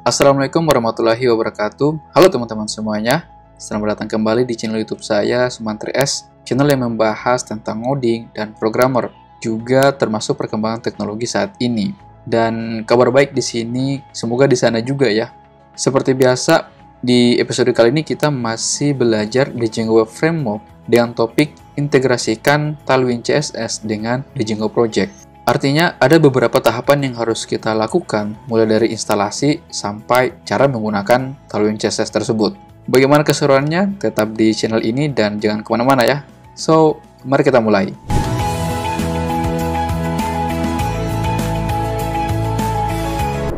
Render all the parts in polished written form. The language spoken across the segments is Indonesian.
Assalamualaikum warahmatullahi wabarakatuh. Halo teman-teman semuanya. Selamat datang kembali di channel YouTube saya, Sumantri S, channel yang membahas tentang ngoding dan programmer, juga termasuk perkembangan teknologi saat ini. Dan kabar baik di sini, semoga di sana juga ya. Seperti biasa, di episode kali ini kita masih belajar Django Web Framework dengan topik integrasikan Tailwind CSS dengan Django Project. Artinya, ada beberapa tahapan yang harus kita lakukan, mulai dari instalasi sampai cara menggunakan Tailwind CSS tersebut. Bagaimana keseruannya? Tetap di channel ini dan jangan kemana-mana ya. So, mari kita mulai.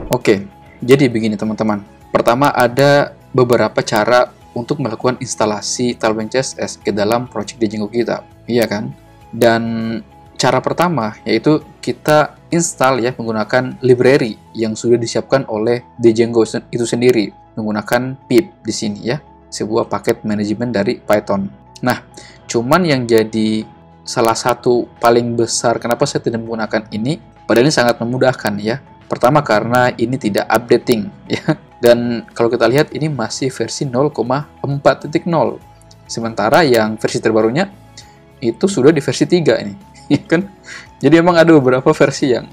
Oke, jadi begini teman-teman. Pertama, ada beberapa cara untuk melakukan instalasi Tailwind CSS ke dalam project Django kita. Iya kan? Dan cara pertama yaitu kita install ya menggunakan library yang sudah disiapkan oleh Django itu sendiri menggunakan pip di sini ya, sebuah paket manajemen dari Python. Nah, cuman yang jadi salah satu paling besar kenapa saya tidak menggunakan ini, padahal ini sangat memudahkan ya. Pertama karena ini tidak updating ya. Dan kalau kita lihat ini masih versi 0,4.0. Sementara yang versi terbarunya itu sudah di versi 3 ini. Ya kan? Jadi emang ada beberapa versi yang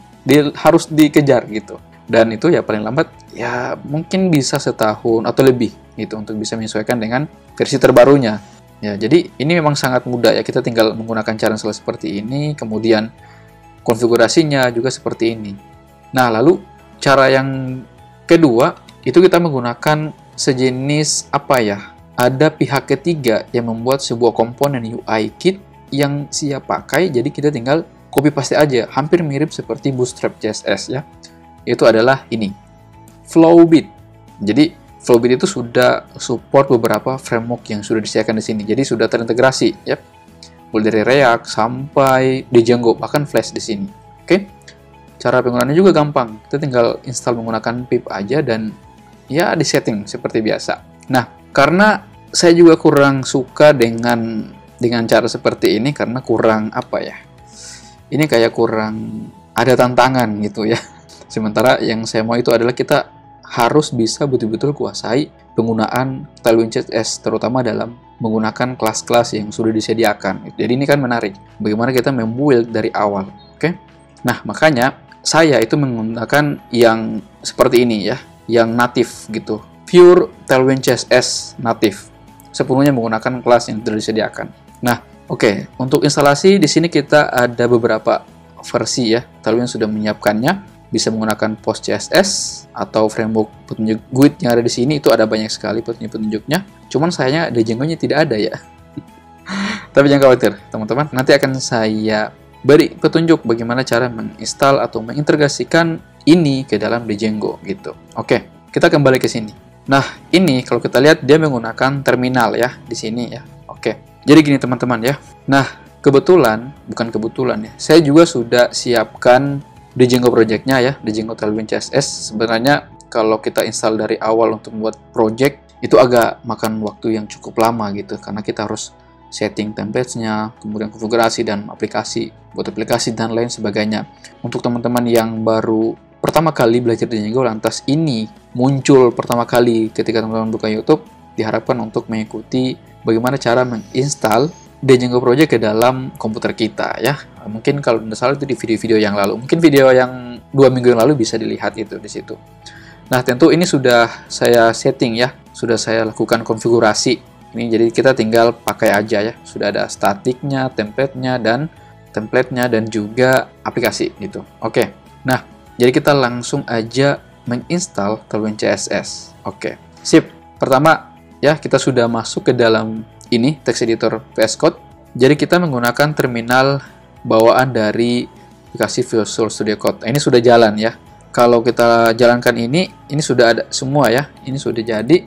harus dikejar gitu. Dan itu ya paling lambat ya mungkin bisa setahun atau lebih gitu untuk bisa menyesuaikan dengan versi terbarunya. Ya, jadi ini memang sangat mudah ya, kita tinggal menggunakan cara seperti ini, kemudian konfigurasinya juga seperti ini. Nah, lalu cara yang kedua itu kita menggunakan sejenis apa ya? Ada pihak ketiga yang membuat sebuah komponen UI kit yang siap pakai, jadi kita tinggal copy paste aja, hampir mirip seperti Bootstrap CSS ya. Itu adalah ini, Flowbit. Jadi Flowbit itu sudah support beberapa framework yang sudah disediakan di sini, jadi sudah terintegrasi ya. Mulai dari React sampai Django, bahkan Flash di sini. Oke. Cara penggunaannya juga gampang. Kita tinggal install menggunakan pip aja dan ya di setting seperti biasa. Nah, karena saya juga kurang suka dengan cara seperti ini karena kurang apa ya, ini kayak kurang ada tantangan gitu ya. Sementara yang saya mau itu adalah kita harus bisa betul-betul kuasai penggunaan Tailwind CSS, terutama dalam menggunakan kelas-kelas yang sudah disediakan. Jadi ini kan menarik, bagaimana kita membuild dari awal. Oke? Nah, makanya saya itu menggunakan yang seperti ini ya, yang native gitu, pure Tailwind CSS native, sepenuhnya menggunakan kelas yang sudah disediakan. Nah, oke. Untuk instalasi di sini kita ada beberapa versi ya. Tailwind sudah menyiapkannya. Bisa menggunakan Post CSS atau framework petunjuk GUID yang ada di sini, itu ada banyak sekali petunjuk-petunjuknya. Cuman sayangnya Django-nya tidak ada ya. Tapi jangan khawatir, teman-teman. Nanti akan saya beri petunjuk bagaimana cara menginstal atau mengintegrasikan ini ke dalam Django gitu. Oke, kita kembali ke sini. Nah, ini kalau kita lihat dia menggunakan terminal ya di sini ya. Oke. Jadi gini teman-teman ya. Nah, bukan kebetulan ya, saya juga sudah siapkan Django project-nya ya, Django Tailwind CSS. Sebenarnya kalau kita install dari awal untuk membuat project, itu agak makan waktu yang cukup lama gitu, karena kita harus setting template-nya, kemudian konfigurasi dan buat aplikasi dan lain sebagainya. Untuk teman-teman yang baru pertama kali belajar Django, lantas ini muncul pertama kali ketika teman-teman buka YouTube, diharapkan untuk mengikuti bagaimana cara menginstal Django Project ke dalam komputer kita ya. Mungkin kalau tidak salah itu di video-video yang lalu. Mungkin video yang 2 minggu yang lalu bisa dilihat itu di situ. Nah, tentu ini sudah saya setting ya. Sudah saya lakukan konfigurasi. Ini jadi kita tinggal pakai aja ya. Sudah ada statiknya, template-nya dan juga aplikasi gitu. Oke. Nah, jadi kita langsung aja menginstal Tailwind CSS. Oke. Sip. Pertama ya, kita sudah masuk ke dalam ini text editor VS Code. Jadi kita menggunakan terminal bawaan dari aplikasi Visual Studio Code. Ini sudah jalan ya. Kalau kita jalankan ini sudah ada semua ya. Ini sudah jadi.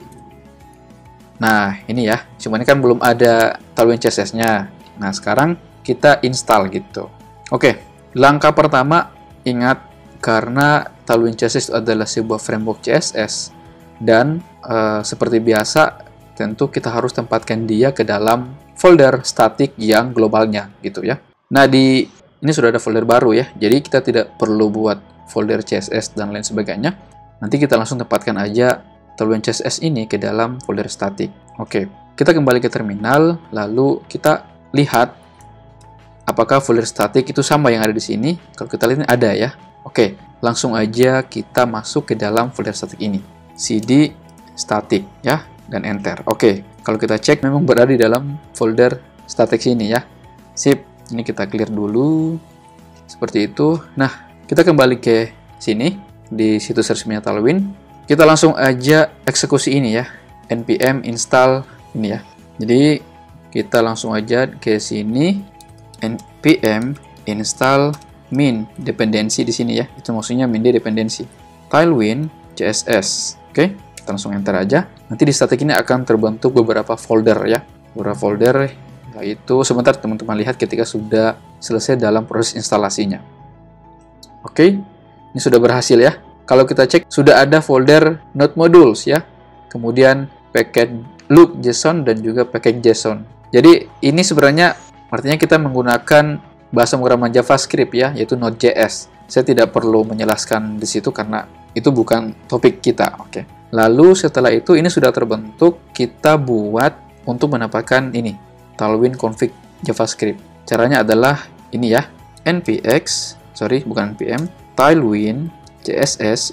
Nah, ini ya. Cuma ini kan belum ada Tailwind CSS-nya. Nah, sekarang kita install gitu. Oke, langkah pertama ingat karena Tailwind CSS adalah sebuah framework CSS dan seperti biasa tentu kita harus tempatkan dia ke dalam folder statik yang globalnya gitu ya. Nah, ini sudah ada folder baru ya. Jadi kita tidak perlu buat folder CSS dan lain sebagainya. Nanti kita langsung tempatkan aja Tailwind CSS ini ke dalam folder static. Oke, kita kembali ke terminal, lalu kita lihat apakah folder static itu sama yang ada di sini. Kalau kita lihat ini ada ya. Oke, langsung aja kita masuk ke dalam folder static ini. cd static ya, dan enter. Oke, kalau kita cek memang berada di dalam folder static sini ya. Sip, ini kita clear dulu. Seperti itu. Nah, kita kembali ke sini di situs resminya Tailwind. Kita langsung aja eksekusi ini ya, npm install ini ya. Jadi kita langsung aja ke sini, npm install min dependensi di sini ya. Itu maksudnya min dependensi Tailwind CSS. Oke, kita langsung enter aja. Nanti di static ini akan terbentuk beberapa folder ya. Beberapa folder, yaitu sebentar teman-teman lihat ketika sudah selesai dalam proses instalasinya. Oke, ini sudah berhasil ya. Kalau kita cek, sudah ada folder node modules ya. Kemudian paket loop JSON dan juga paket JSON. Jadi ini sebenarnya artinya kita menggunakan bahasa pemrograman JavaScript ya, yaitu Node.js. Saya tidak perlu menjelaskan di situ karena itu bukan topik kita. Oke. Lalu setelah itu ini sudah terbentuk, kita buat untuk mendapatkan ini Tailwind config JavaScript. Caranya adalah ini ya, bukan npm Tailwind css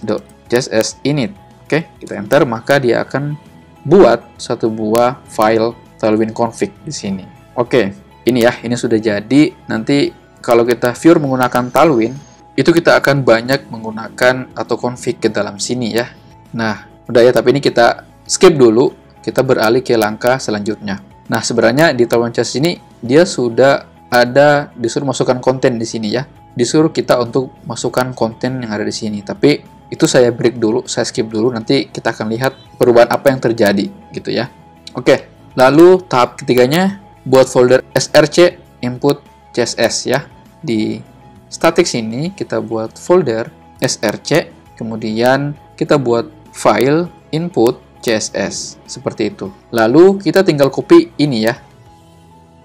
init. Oke, kita enter, maka dia akan buat satu buah file Tailwind config di sini. Oke, ini ya, ini sudah jadi. Nanti kalau kita view menggunakan Tailwind, itu kita akan banyak menggunakan atau config ke dalam sini ya. Nah, udah ya, tapi ini kita skip dulu, kita beralih ke langkah selanjutnya. Nah, sebenarnya di Tailwind CSS ini dia sudah ada disuruh masukkan konten di sini ya. Disuruh kita untuk masukkan konten yang ada di sini. Tapi itu saya break dulu, saya skip dulu, nanti kita akan lihat perubahan apa yang terjadi gitu ya. Oke, lalu tahap ketiganya buat folder src input CSS ya. Di static sini kita buat folder src, kemudian kita buat file input CSS seperti itu. Lalu kita tinggal copy ini ya.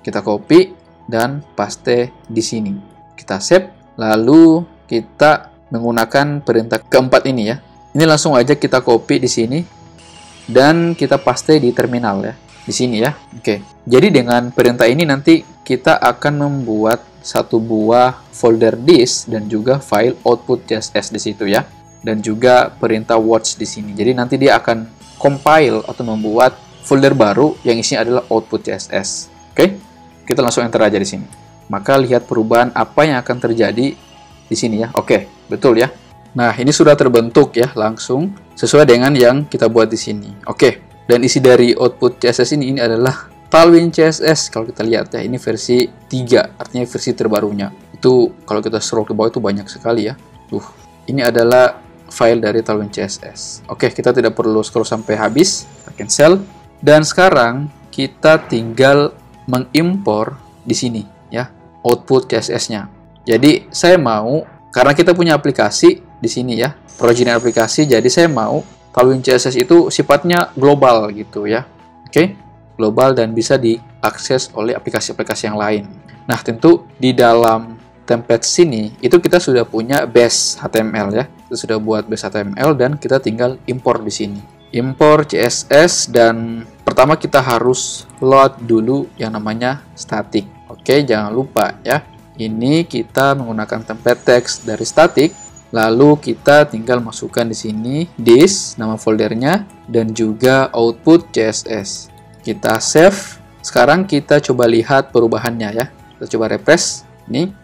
Kita copy dan paste di sini. Kita save. Lalu kita menggunakan perintah keempat ini ya. Ini langsung aja kita copy di sini dan kita paste di terminal ya. Di sini ya. Oke. Jadi dengan perintah ini nanti kita akan membuat satu buah folder this dan juga file output CSS di situ ya. Dan juga perintah watch di sini. Jadi nanti dia akan compile atau membuat folder baru yang isinya adalah output CSS. Oke. Kita langsung enter aja di sini. Maka lihat perubahan apa yang akan terjadi di sini ya. Oke, betul ya. Nah, ini sudah terbentuk ya langsung sesuai dengan yang kita buat di sini. Oke, dan isi dari output CSS ini adalah Tailwind CSS. Kalau kita lihat ya, ini versi 3, artinya versi terbarunya. Itu kalau kita scroll ke bawah itu banyak sekali ya. Ini adalah file dari Tailwind CSS. Oke, kita tidak perlu scroll sampai habis. Kita cancel. Dan sekarang kita tinggal mengimpor di sini ya, output CSS-nya. Jadi saya mau, karena kita punya aplikasi di sini ya, project aplikasi, jadi saya mau Tailwind CSS itu sifatnya global gitu ya. Oke, global dan bisa diakses oleh aplikasi-aplikasi yang lain. Nah, tentu di dalam template sini itu kita sudah punya base HTML ya. Kita sudah buat base HTML dan kita tinggal impor di sini. Impor CSS, dan pertama kita harus load dulu yang namanya static. Oke, jangan lupa ya. Ini kita menggunakan template text dari static, lalu kita tinggal masukkan di sini this nama foldernya dan juga output CSS. Kita save. Sekarang kita coba lihat perubahannya ya. Kita coba refresh. Nih.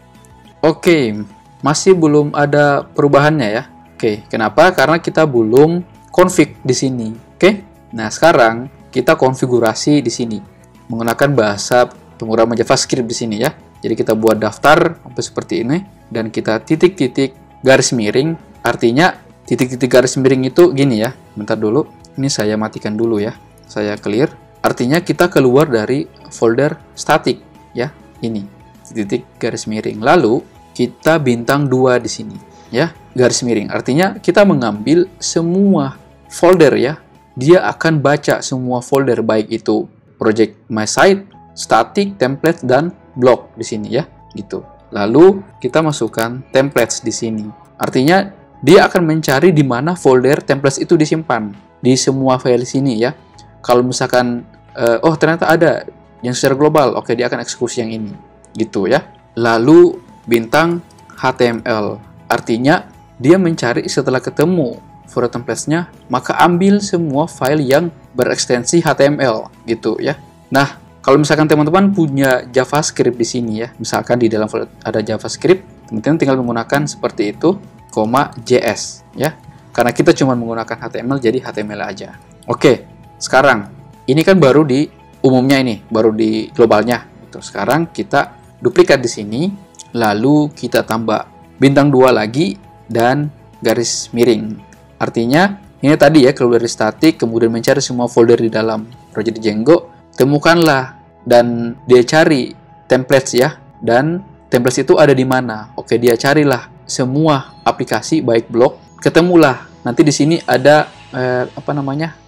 Oke, masih belum ada perubahannya ya. Oke, kenapa? Karena kita belum config di sini. Oke. Nah, sekarang kita konfigurasi di sini menggunakan bahasa pemrograman JavaScript di sini ya. Jadi kita buat daftar sampai seperti ini dan kita titik-titik garis miring. Artinya titik-titik garis miring itu gini ya. Bentar dulu. Ini saya matikan dulu ya. Saya clear. Artinya kita keluar dari folder static ya. Ini titik garis miring. Lalu kita bintang 2 di sini ya. Garis miring. Artinya kita mengambil semua folder ya. Dia akan baca semua folder, baik itu project my site, static, template, dan blog di sini ya, gitu. Lalu kita masukkan templates di sini. Artinya dia akan mencari di mana folder templates itu disimpan di semua file sini ya. Kalau misalkan oh ternyata ada yang secara global, oke dia akan eksekusi yang ini gitu ya. Lalu bintang HTML, artinya dia mencari setelah ketemu folder templates-nya, maka ambil semua file yang berekstensi HTML gitu ya. Nah, kalau misalkan teman-teman punya JavaScript di sini ya, misalkan di dalam folder ada JavaScript, teman-teman tinggal menggunakan seperti itu, .js ya. Karena kita cuma menggunakan HTML, jadi HTML aja. Oke, sekarang ini kan baru di umumnya ini, baru di globalnya. Gitu. Sekarang kita duplikat di sini, lalu kita tambah bintang 2 lagi dan garis miring. Artinya ini tadi ya, kalau dari static kemudian mencari semua folder di dalam project Django, temukanlah dan dia cari templates ya, dan templates itu ada di mana. Oke, dia carilah semua aplikasi baik blog, ketemulah. Nanti di sini ada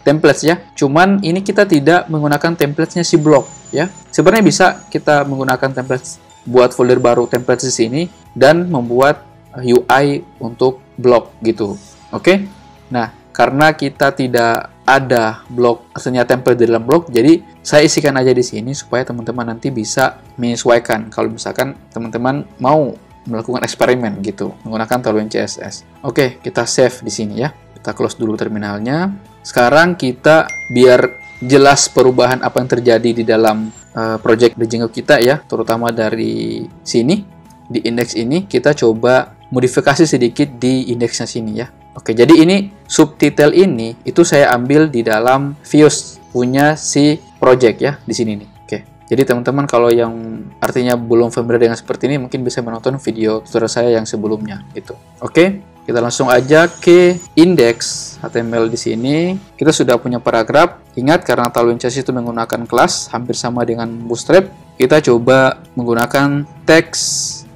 templates ya. Cuman ini kita tidak menggunakan templates-nya si blog ya. Sebenarnya bisa kita menggunakan templates buat folder baru templates di sini dan membuat UI untuk blog gitu. Oke. Nah, karena kita tidak ada blog, artinya template di dalam blog, jadi saya isikan aja di sini supaya teman-teman nanti bisa menyesuaikan kalau misalkan teman-teman mau melakukan eksperimen gitu menggunakan Tailwind CSS. Oke, kita save di sini ya. Kita close dulu terminalnya. Sekarang kita biar jelas perubahan apa yang terjadi di dalam project Django kita ya, terutama dari sini di indeks ini, kita coba modifikasi sedikit di indeksnya sini ya. Oke, jadi ini subtitle ini itu saya ambil di dalam views punya si project ya di sini nih. Oke. Jadi teman-teman kalau yang artinya belum familiar dengan seperti ini mungkin bisa menonton video tutorial saya yang sebelumnya gitu. Oke, kita langsung aja ke indeks HTML di sini. Kita sudah punya paragraf. Ingat karena Tailwind CSS itu menggunakan kelas hampir sama dengan Bootstrap, kita coba menggunakan teks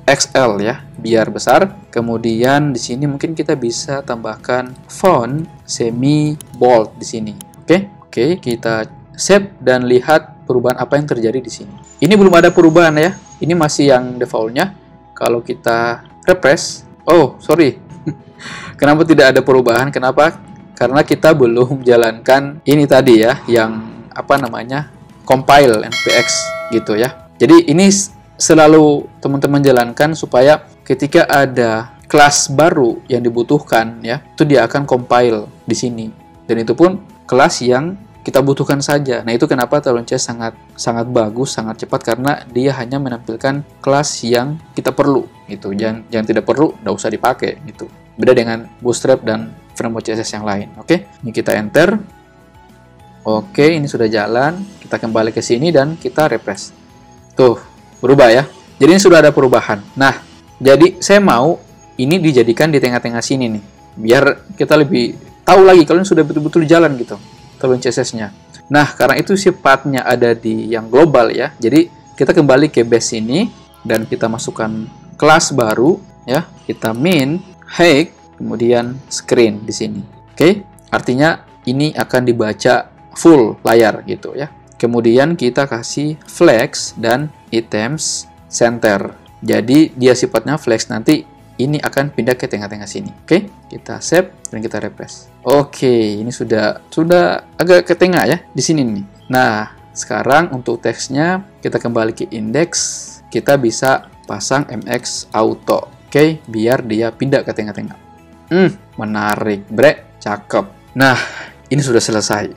XL ya, biar besar. Kemudian di sini mungkin kita bisa tambahkan font semi bold di sini. Oke, kita save dan lihat perubahan apa yang terjadi di sini. Ini belum ada perubahan ya. Ini masih yang defaultnya. Kalau kita refresh, oh sorry, kenapa tidak ada perubahan? Kenapa? Karena kita belum jalankan ini tadi ya, yang compile npx gitu ya. Jadi ini selalu teman-teman jalankan supaya ketika ada kelas baru yang dibutuhkan ya, itu dia akan compile di sini. Dan itu pun kelas yang kita butuhkan saja. Nah, itu kenapa Tailwind CSS sangat bagus, sangat cepat karena dia hanya menampilkan kelas yang kita perlu gitu. Yang tidak perlu enggak usah dipakai gitu. Beda dengan Bootstrap dan framework CSS yang lain. Oke, ini kita enter. Oke, ini sudah jalan. Kita kembali ke sini dan kita refresh. Tuh, berubah ya. Jadi ini sudah ada perubahan. Nah, jadi saya mau ini dijadikan di tengah-tengah sini nih. Biar kita lebih tahu lagi kalau ini sudah betul-betul jalan gitu Tailwind CSS-nya. Nah, karena itu sifatnya ada di yang global ya. Jadi kita kembali ke base ini dan kita masukkan kelas baru ya. Kita min height kemudian screen di sini. Oke, artinya ini akan dibaca full layar gitu ya. Kemudian kita kasih flex dan items center. Jadi dia sifatnya flex, nanti ini akan pindah ke tengah-tengah sini. Oke, kita save dan kita refresh. Oke, ini sudah agak ke tengah ya di sini nih. Nah, sekarang untuk teksnya kita kembali ke indeks, kita bisa pasang mx auto. Oke, biar dia pindah ke tengah-tengah. Menarik, bre, cakep. Nah, ini sudah selesai.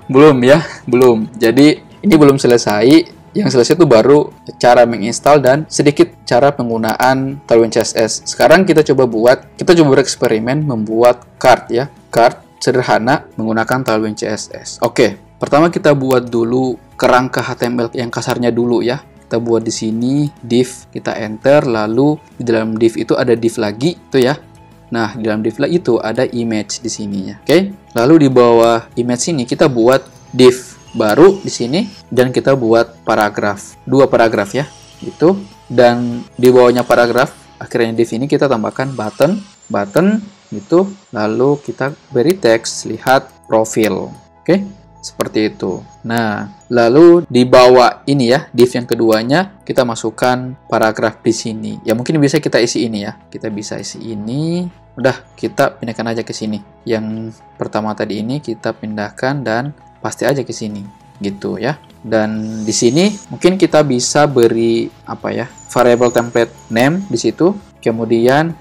Belum ya, belum. Jadi ini belum selesai. Yang selesai itu baru cara menginstal dan sedikit cara penggunaan Tailwind CSS. Sekarang kita coba bereksperimen membuat card ya. Card sederhana menggunakan Tailwind CSS. Oke, pertama kita buat dulu kerangka HTML yang kasarnya dulu ya. Kita buat di sini div, kita enter, lalu di dalam div itu ada div lagi tuh ya. Nah, di dalam div itu ada image di sininya. Oke. Lalu di bawah image ini kita buat div baru di sini dan kita buat paragraf, 2 paragraf ya gitu. Dan di bawahnya paragraf akhirnya div ini kita tambahkan button gitu, lalu kita beri teks lihat profil. Oke, seperti itu. Nah, lalu di bawah ini ya, div yang keduanya, kita masukkan paragraf di sini. Ya mungkin bisa kita isi ini ya. Kita bisa isi ini. Udah, kita pindahkan aja ke sini. Yang pertama tadi ini kita pindahkan dan paste aja ke sini. Gitu ya. Dan di sini mungkin kita bisa beri apa ya? Variable template name di situ. Kemudian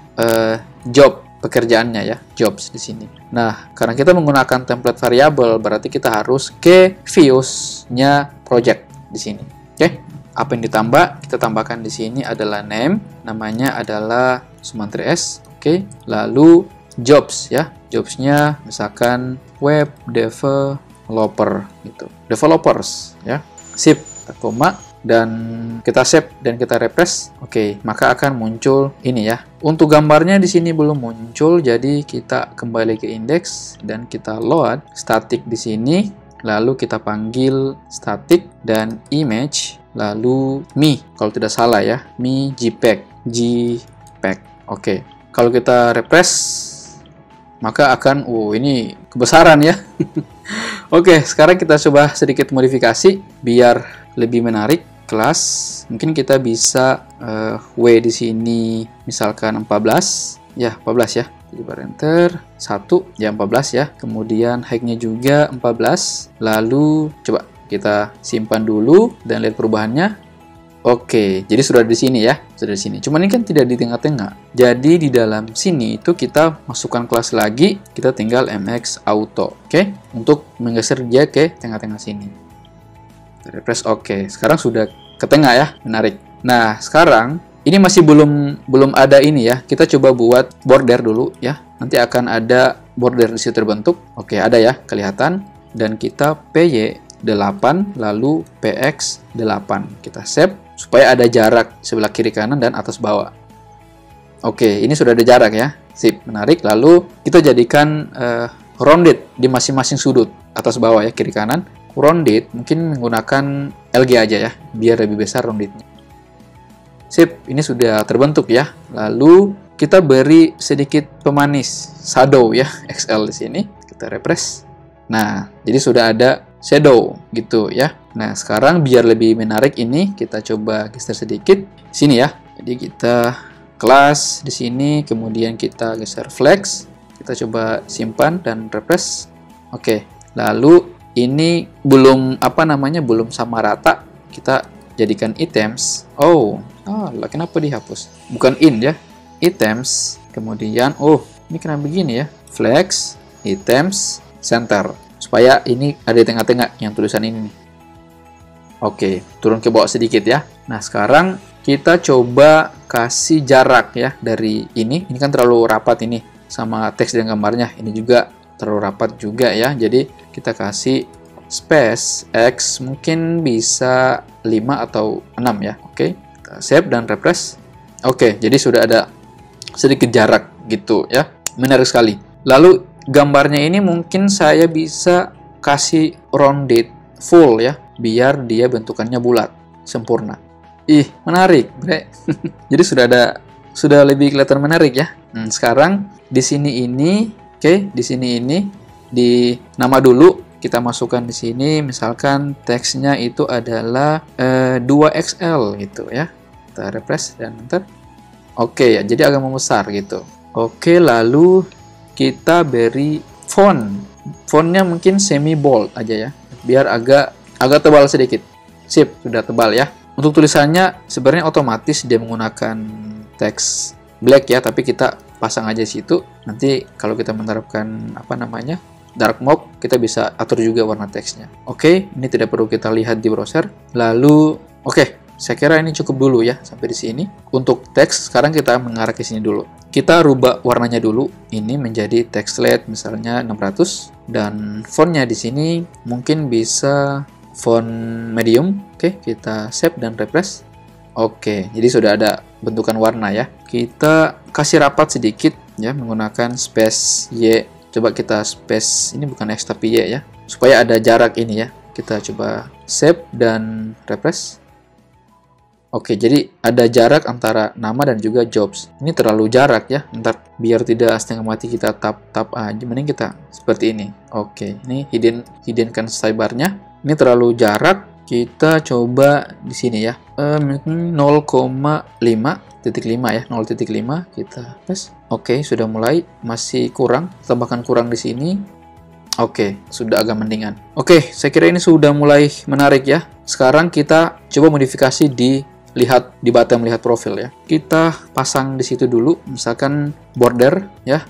job pekerjaannya ya, jobs di sini. Nah, karena kita menggunakan template variable, berarti kita harus ke views-nya project di sini. Oke, apa yang ditambah? Kita tambahkan di sini adalah name, namanya adalah Sumantri S. Oke, lalu jobs ya, jobs-nya misalkan web developer gitu, developers ya. Sip, koma. Dan kita save dan kita refresh. Oke, maka akan muncul ini ya. Untuk gambarnya di sini belum muncul, jadi kita kembali ke index dan kita load static di sini, lalu kita panggil static dan image, lalu me kalau tidak salah ya, me jpeg. Oke. Kalau kita refresh maka akan ini kebesaran ya. Oke, sekarang kita coba sedikit modifikasi biar lebih menarik. Kelas mungkin kita bisa W di sini misalkan 14 ya, 14 ya, jadi bar enter 1 ya, 14 ya, kemudian height-nya juga 14, lalu coba kita simpan dulu dan lihat perubahannya. Oke, jadi sudah di sini ya, sudah di sini, cuman ini kan tidak di tengah-tengah, jadi di dalam sini itu kita masukkan kelas lagi, kita tinggal mx auto, oke, untuk menggeser dia ke tengah-tengah sini. Refresh. Oke, sekarang sudah ke tengah ya, menarik. Nah, sekarang ini masih belum ada ini ya. Kita coba buat border dulu ya. Nanti akan ada border di situ terbentuk. Oke, ada ya, kelihatan. Dan kita PY8 lalu PX8. Kita save supaya ada jarak sebelah kiri kanan dan atas bawah. Oke, ini sudah ada jarak ya. Sip, menarik. Lalu kita jadikan rounded di masing-masing sudut, atas bawah ya, kiri kanan. Rounded mungkin menggunakan LG aja ya, biar lebih besar roundednya. Sip, ini sudah terbentuk ya. Lalu kita beri sedikit pemanis shadow ya, XL di sini. Kita refresh. Nah, jadi sudah ada shadow gitu ya. Nah, sekarang biar lebih menarik ini kita coba geser sedikit sini ya. Jadi kita kelas di sini, kemudian kita geser flex. Kita coba simpan dan refresh. Oke. Lalu ini belum belum sama rata, kita jadikan items. Kenapa dihapus? Bukan in ya, items, kemudian ini kenapa begini ya, flex, items, center, supaya ini ada di tengah-tengah yang tulisan ini nih. Oke, turun ke bawah sedikit ya. Nah, sekarang kita coba kasih jarak ya dari ini kan terlalu rapat ini sama teks dan gambarnya, ini juga terlalu rapat juga ya, jadi kita kasih space X mungkin bisa 5 atau 6 ya. Oke, kita save dan refresh. Oke, jadi sudah ada sedikit jarak gitu ya, menarik sekali. Lalu gambarnya ini mungkin saya bisa kasih rounded full ya, biar dia bentukannya bulat sempurna. Menarik bre. Jadi sudah lebih kelihatan menarik ya. Sekarang di sini ini di sini ini di nama dulu kita masukkan di sini, misalkan teksnya itu adalah 2XL gitu ya. Kita refresh dan enter. Oke ya, jadi agak membesar gitu. Oke, lalu kita beri font. Fontnya mungkin semi bold aja ya, biar agak tebal sedikit. Sip, sudah tebal ya. Untuk tulisannya sebenarnya otomatis dia menggunakan teks black ya, tapi kita pasang aja situ. Nanti kalau kita menerapkan dark mode, kita bisa atur juga warna teksnya. Oke, ini tidak perlu kita lihat di browser. Lalu saya kira ini cukup dulu ya sampai di sini. Untuk teks sekarang kita mengarah ke sini dulu. Kita rubah warnanya dulu. Ini menjadi text slate misalnya 600, dan fontnya di sini mungkin bisa font medium. Oke, kita save dan refresh. Oke, jadi sudah ada bentukan warna ya. Kita kasih rapat sedikit ya menggunakan space Y. Coba kita space, ini bukan X tapi Y ya, supaya ada jarak ini ya. Kita coba save dan refresh. Oke, jadi ada jarak antara nama dan juga jobs. Ini terlalu jarak ya. Ntar biar tidak setengah mati kita tap aja. Mending kita seperti ini. Oke, ini hiddenkan sidebar-nya. Ini terlalu jarak. Kita coba di sini ya. 0,5 ya, 0,5 kita tes. Oke, sudah mulai. Masih kurang. Tambahkan kurang di sini. Oke, sudah agak mendingan. Oke, saya kira ini sudah mulai menarik ya. Sekarang kita coba modifikasi di button lihat profil ya. Kita pasang di situ dulu, misalkan border ya.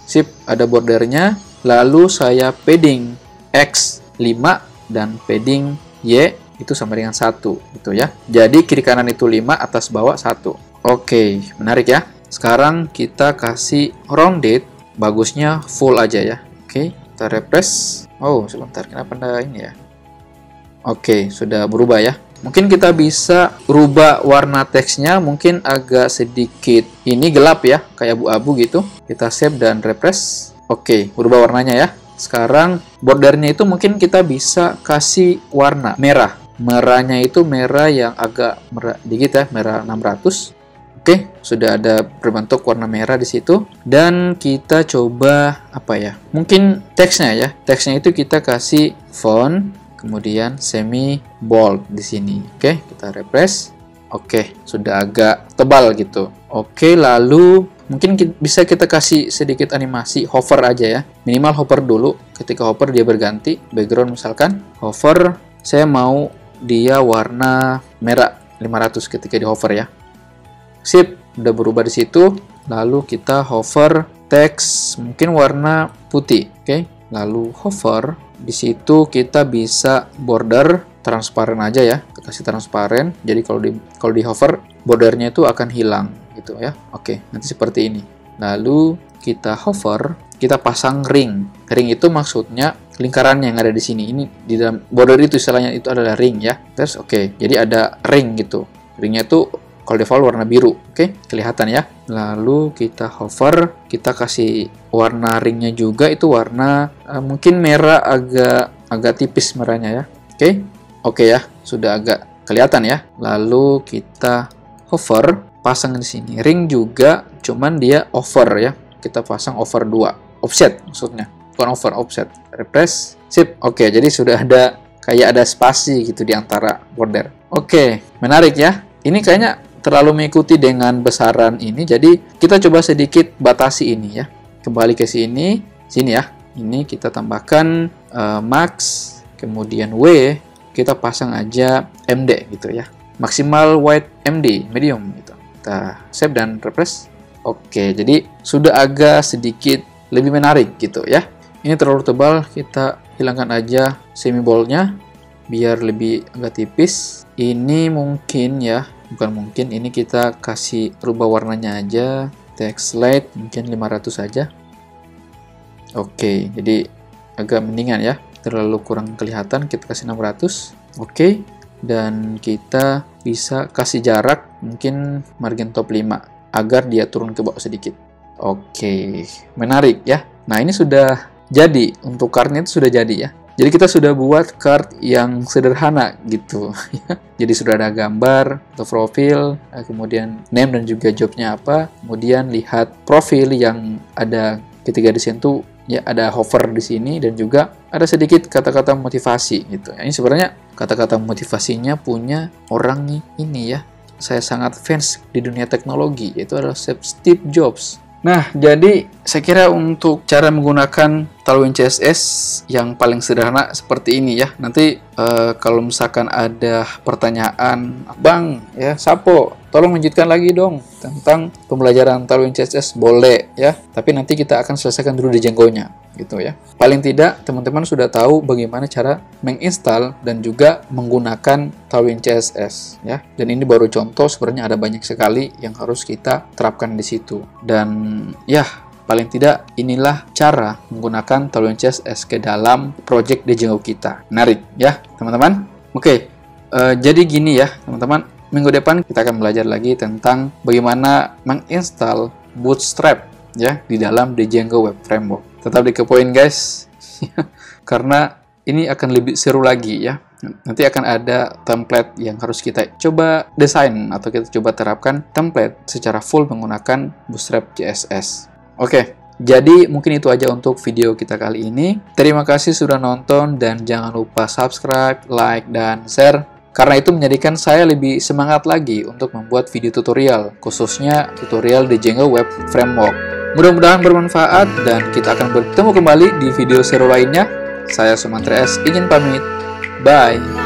Sip, ada bordernya. Lalu saya padding X 5 dan padding Y itu sama dengan 1 gitu ya. Jadi kiri kanan itu 5, atas bawah 1. Oke, menarik ya. Sekarang kita kasih rounded, bagusnya full aja ya. Oke, kita refresh. Oh, sebentar, kenapa enggak ini ya? Oke, sudah berubah ya. Mungkin kita bisa rubah warna teksnya, mungkin agak sedikit ini gelap ya, kayak abu-abu gitu. Kita save dan refresh. Oke, berubah warnanya ya. Sekarang bordernya itu mungkin kita bisa kasih warna merah. Merahnya itu merah yang agak merah dikit ya, merah 600. Oke, sudah ada berbentuk warna merah di situ. Dan kita coba apa ya? Mungkin teksnya ya. Teksnya itu kita kasih font, kemudian semi bold di sini. Oke, kita refresh. Oke, sudah agak tebal gitu. Oke, lalu mungkin bisa kita kasih sedikit animasi hover aja ya. Minimal hover dulu. Ketika hover dia berganti background, misalkan hover, saya mau dia warna merah 500 ketika di hover ya. Sip, udah berubah di situ. Lalu kita hover teks mungkin warna putih. Oke, lalu hover. Di situ kita bisa border transparan aja ya, kita kasih transparan. Jadi kalau di hover bordernya itu akan hilang gitu ya. Oke, nanti seperti ini. Lalu kita hover, kita pasang ring. Ring itu maksudnya lingkaran yang ada di sini. Ini di dalam border itu istilahnya itu adalah ring ya. Terus oke, jadi ada ring gitu. Ringnya itu kalau default warna biru, oke, kelihatan ya. Lalu kita hover, kita kasih warna ringnya juga itu warna mungkin merah agak tipis merahnya ya. Oke ya, sudah agak kelihatan ya. Lalu kita hover, pasang di sini. Ring juga, cuman dia over ya. Kita pasang over 2, offset maksudnya, bukan over, offset. Refresh, sip. Oke, jadi sudah ada kayak ada spasi gitu di antara border. Oke, menarik ya. Ini kayaknya terlalu mengikuti dengan besaran ini, jadi kita coba sedikit batasi ini ya. Kembali ke sini ya. Ini kita tambahkan max, kemudian W, kita pasang aja MD gitu ya. Maksimal wide MD, medium gitu. Kita save dan refresh. Oke, jadi sudah agak sedikit lebih menarik gitu ya. Ini terlalu tebal, kita hilangkan aja semi boldnya biar lebih agak tipis. Ini mungkin ya, bukan mungkin, ini kita kasih rubah warnanya aja, text light mungkin 500 saja. Oke, jadi agak mendingan ya, terlalu kurang kelihatan, kita kasih 600. Oke, dan kita bisa kasih jarak mungkin margin top 5 agar dia turun ke bawah sedikit. Oke, menarik ya. Nah, ini sudah jadi, untuk card-nya itu sudah jadi ya. Jadi kita sudah buat card yang sederhana gitu ya. Jadi sudah ada gambar atau profil, kemudian name dan juga jobnya apa, kemudian lihat profil yang ada ketika disentuh ya, ada hover di sini, dan juga ada sedikit kata-kata motivasi gitu. Ini sebenarnya kata-kata motivasinya punya orang ini ya. Saya sangat fans di dunia teknologi, yaitu adalah Steve Jobs. Nah, jadi saya kira untuk cara menggunakan Tailwind CSS yang paling sederhana seperti ini ya. Nanti kalau misalkan ada pertanyaan, Bang, ya, Sapo, tolong lanjutkan lagi dong tentang pembelajaran Tailwind CSS, boleh ya. Tapi nanti kita akan selesaikan dulu di Django-nya gitu ya. Paling tidak teman-teman sudah tahu bagaimana cara menginstal dan juga menggunakan Tailwind CSS ya. Dan ini baru contoh, sebenarnya ada banyak sekali yang harus kita terapkan di situ. Dan ya, paling tidak inilah cara menggunakan Tailwind CSS ke dalam project di Django kita. Menarik ya teman-teman. Oke, jadi gini ya teman-teman. Minggu depan kita akan belajar lagi tentang bagaimana menginstal Bootstrap ya di dalam Django Web Framework. Tetap dikepoin guys, karena ini akan lebih seru lagi ya. Nanti akan ada template yang harus kita coba desain atau kita coba terapkan template secara full menggunakan Bootstrap CSS. Oke, jadi mungkin itu aja untuk video kita kali ini. Terima kasih sudah nonton dan jangan lupa subscribe, like, dan share. Karena itu menjadikan saya lebih semangat lagi untuk membuat video tutorial, khususnya tutorial di Django Web Framework. Mudah-mudahan bermanfaat dan kita akan bertemu kembali di video seru lainnya. Saya Sumantri S, izin pamit. Bye!